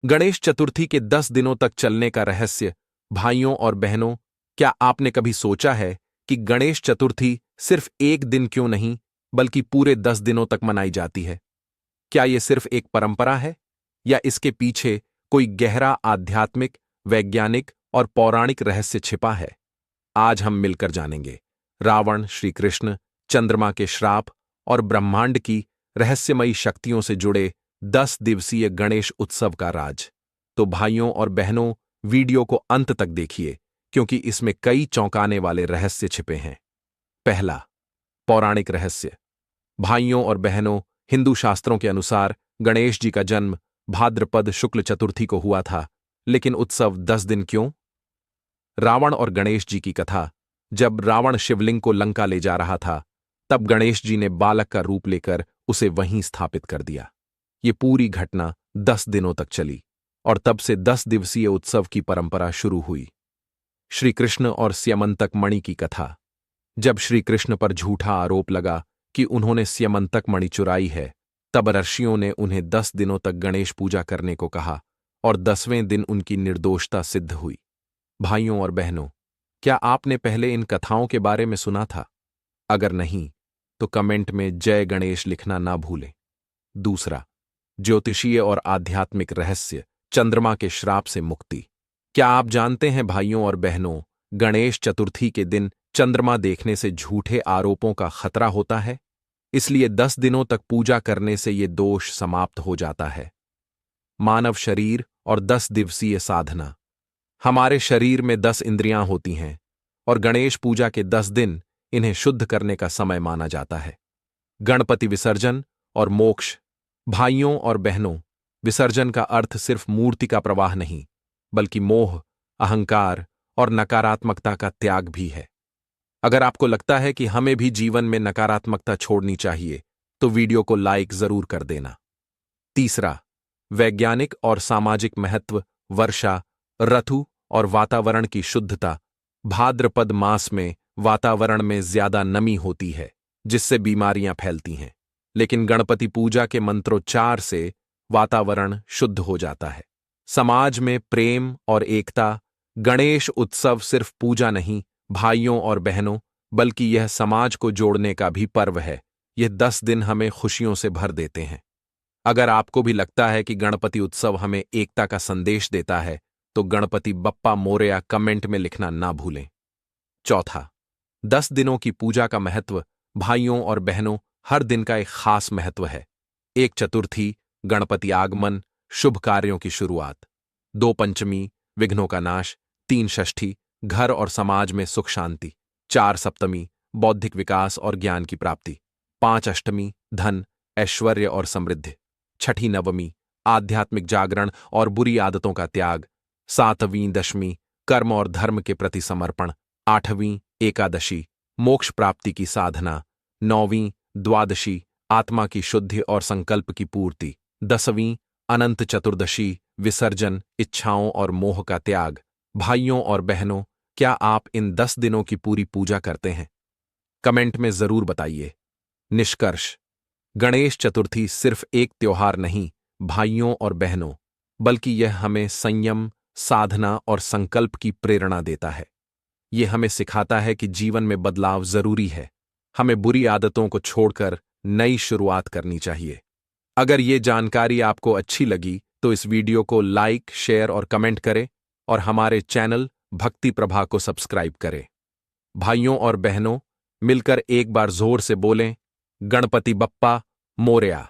गणेश चतुर्थी के 10 दिनों तक चलने का रहस्य। भाइयों और बहनों, क्या आपने कभी सोचा है कि गणेश चतुर्थी सिर्फ एक दिन क्यों नहीं, बल्कि पूरे 10 दिनों तक मनाई जाती है? क्या यह सिर्फ एक परंपरा है, या इसके पीछे कोई गहरा आध्यात्मिक, वैज्ञानिक और पौराणिक रहस्य छिपा है? आज हम मिलकर जानेंगे रावण, श्री कृष्ण, चंद्रमा के श्राप और ब्रह्मांड की रहस्यमयी शक्तियों से जुड़े 10 दिवसीय गणेश उत्सव का राज। तो भाइयों और बहनों, वीडियो को अंत तक देखिए, क्योंकि इसमें कई चौंकाने वाले रहस्य छिपे हैं। पहला, पौराणिक रहस्य। भाइयों और बहनों, हिंदू शास्त्रों के अनुसार गणेश जी का जन्म भाद्रपद शुक्ल चतुर्थी को हुआ था, लेकिन उत्सव 10 दिन क्यों? रावण और गणेश जी की कथा। जब रावण शिवलिंग को लंका ले जा रहा था, तब गणेश जी ने बालक का रूप लेकर उसे वहीं स्थापित कर दिया। ये पूरी घटना 10 दिनों तक चली, और तब से 10 दिवसीय उत्सव की परंपरा शुरू हुई। श्री कृष्ण और स्यमंतक मणि की कथा। जब श्री कृष्ण पर झूठा आरोप लगा कि उन्होंने स्यमंतक मणि चुराई है, तब ऋषियों ने उन्हें 10 दिनों तक गणेश पूजा करने को कहा, और 10वें दिन उनकी निर्दोषता सिद्ध हुई। भाइयों और बहनों, क्या आपने पहले इन कथाओं के बारे में सुना था? अगर नहीं, तो कमेंट में जय गणेश लिखना ना भूलें। दूसरा, ज्योतिषीय और आध्यात्मिक रहस्य। चंद्रमा के श्राप से मुक्ति। क्या आप जानते हैं भाइयों और बहनों, गणेश चतुर्थी के दिन चंद्रमा देखने से झूठे आरोपों का खतरा होता है, इसलिए 10 दिनों तक पूजा करने से ये दोष समाप्त हो जाता है। मानव शरीर और 10 दिवसीय साधना। हमारे शरीर में 10 इंद्रियां होती हैं, और गणेश पूजा के 10 दिन इन्हें शुद्ध करने का समय माना जाता है। गणपति विसर्जन और मोक्ष। भाइयों और बहनों, विसर्जन का अर्थ सिर्फ मूर्ति का प्रवाह नहीं, बल्कि मोह, अहंकार और नकारात्मकता का त्याग भी है। अगर आपको लगता है कि हमें भी जीवन में नकारात्मकता छोड़नी चाहिए, तो वीडियो को लाइक जरूर कर देना। तीसरा, वैज्ञानिक और सामाजिक महत्व। वर्षा ऋतु और वातावरण की शुद्धता। भाद्रपद मास में वातावरण में ज्यादा नमी होती है, जिससे बीमारियां फैलती हैं, लेकिन गणपति पूजा के मंत्रोच्चार से वातावरण शुद्ध हो जाता है। समाज में प्रेम और एकता। गणेश उत्सव सिर्फ पूजा नहीं, भाइयों और बहनों, बल्कि यह समाज को जोड़ने का भी पर्व है। यह 10 दिन हमें खुशियों से भर देते हैं। अगर आपको भी लगता है कि गणपति उत्सव हमें एकता का संदेश देता है, तो गणपति बप्पा मोरया कमेंट में लिखना ना भूलें। चौथा, 10 दिनों की पूजा का महत्व। भाइयों और बहनों, हर दिन का एक खास महत्व है। 1 चतुर्थी, गणपति आगमन, शुभ कार्यों की शुरुआत। 2 पंचमी, विघ्नों का नाश। 3 षष्ठी, घर और समाज में सुख शांति। 4 सप्तमी, बौद्धिक विकास और ज्ञान की प्राप्ति। 5 अष्टमी, धन, ऐश्वर्य और समृद्धि। 6ठी नवमी, आध्यात्मिक जागरण और बुरी आदतों का त्याग। 7वीं दशमी, कर्म और धर्म के प्रति समर्पण। 8वीं एकादशी, मोक्ष प्राप्ति की साधना। 9वीं द्वादशी, आत्मा की शुद्धि और संकल्प की पूर्ति। 10वीं अनंत चतुर्दशी, विसर्जन, इच्छाओं और मोह का त्याग। भाइयों और बहनों, क्या आप इन 10 दिनों की पूरी पूजा करते हैं? कमेंट में जरूर बताइए। निष्कर्ष, गणेश चतुर्थी सिर्फ एक त्योहार नहीं, भाइयों और बहनों, बल्कि यह हमें संयम, साधना और संकल्प की प्रेरणा देता है। यह हमें सिखाता है कि जीवन में बदलाव जरूरी है। हमें बुरी आदतों को छोड़कर नई शुरुआत करनी चाहिए। अगर ये जानकारी आपको अच्छी लगी, तो इस वीडियो को लाइक, शेयर और कमेंट करें, और हमारे चैनल भक्ति प्रभा को सब्सक्राइब करें। भाइयों और बहनों, मिलकर एक बार जोर से बोलें, गणपति बप्पा मोरया।